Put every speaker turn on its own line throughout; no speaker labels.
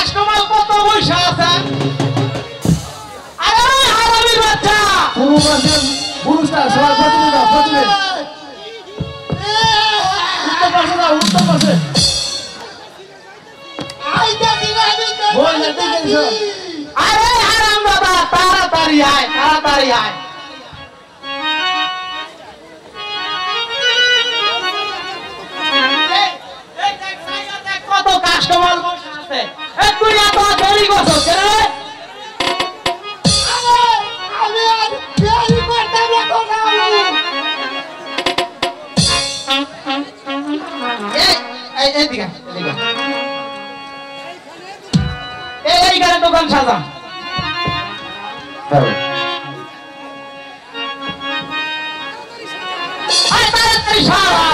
Customer কত পয়সা আছে আরে হারামির বাচ্চা
পুরো মাসে পুরুষটা সবাই প্রতিদিন দাও প্রতিদিন উত্তর পাশে দাও উত্তর পাশে
আরে হারাম দাদা তাড়াতাড়ি আয় কত কাস্টমার বসে আছে তুই এত দেরি করছো কেন এইখানে দোকান সাজা তাড়াতাড়ি সাজা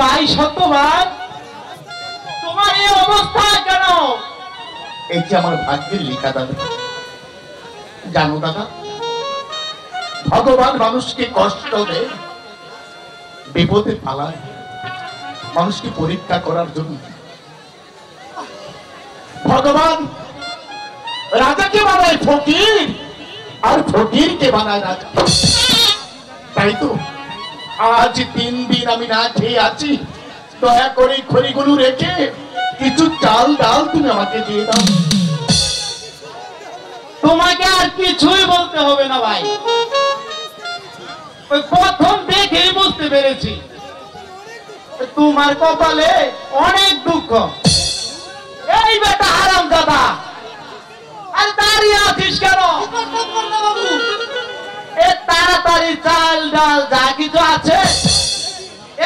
ভাই সত্যবান তোমার এই অবস্থা কেন
এই যে আমার ভাগ্যের লেখা দাদা জানো দাদা ভগবান মানুষকে কষ্ট দেয় বিপদে পালায় মানুষকে পরীক্ষা করার জন্য ভগবান রাজাকে বানায় ফকির আর ফকিরকে বানায় রাজা তাই তো আজ 3 দিন আমি না খেয়ে আছি দয়া করে খড়িগুলো রেখে কিছু চাল ডাল তুমি আমাকে দিয়ে দাও
তোমাকে আর কিছুই বলতে হবে না ভাই ওই প্রথম দেখেই বুঝতে পেরেছি তোমার কপালে অনেক দুঃখ এই বেটা হারাম দাদা আর দাঁড়িয়ে আছিস কেন তাড়াতাড়ি চাল ডাল যা কিছু আছে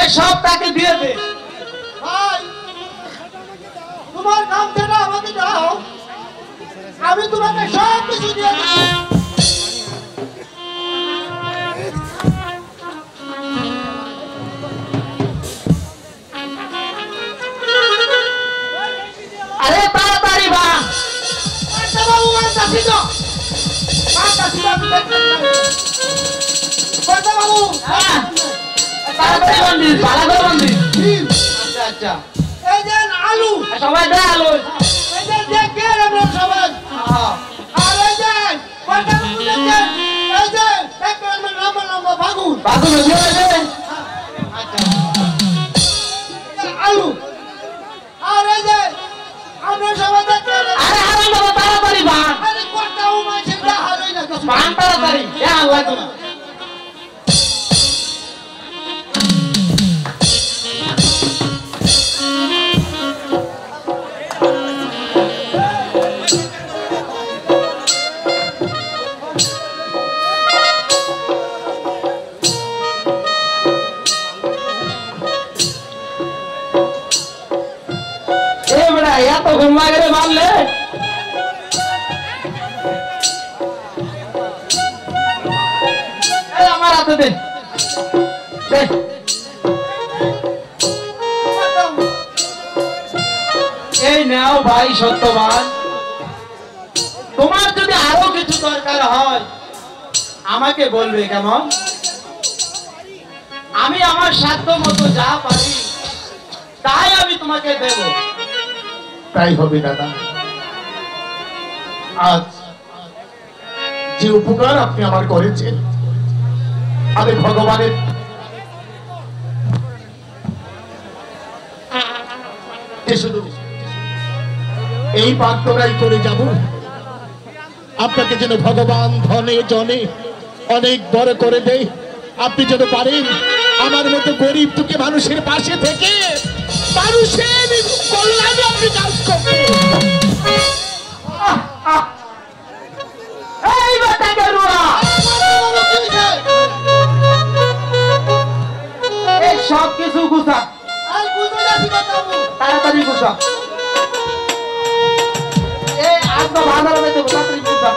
এসব তাকে দিয়ে দে
ভাই তোমার কাম থেকে আমাকে দাও আমি তোমাকে সব কিছু দিয়ে দেব
আরে তাড়াতাড়ি বা
বাবু মানতাছি তো বাবু
তাড়াতাড়ি বন্দি ভালো করে বন্দি আচ্ছা আচ্ছা
এই যে আলু
সবাই দে আলু
এই যে দেখে আমরা সবাই আর এই যে বাগুন
বাগুন দিয়ে দে।
আলু আর এই যে আমরা সবাই দেখতে
আরে হারাম দাদা তাড়াতাড়ি বান
আরে কোটাও মাছের দা হারই না কিছু
বান তাড়াতাড়ি এ আল্লাহ তুমি এত ঘুম লাগে রে মারলে আমার হাতে দে এই নাও ভাই সত্যবান তোমার যদি আরো কিছু দরকার হয় আমাকে বলবে কেমন আমি আমার সাধ্য মতো যা পারি তাই আমি তোমাকে দেব
তাই হবে দাদা আজ যে উপকার আপনি আমার করেছেন আমি ভগবানের শুধু এই প্রার্থনাই করে যাব আপনাকে যেন ভগবান ধনে জনে অনেক বড় করে দেয় আপনি যেন পারেন আমার মতো গরিব দুঃখী মানুষের পাশে থেকে মানুষের কল্যাণে আপনি কাজ করতে
এই বেটা গরুয়া এই সব কিছু গুছা
আর বুঝে যাচ্ছি বাবু
তাড়াতাড়ি গুছা এই আজ তো ভালো হবে তো তাড়াতাড়ি গুছা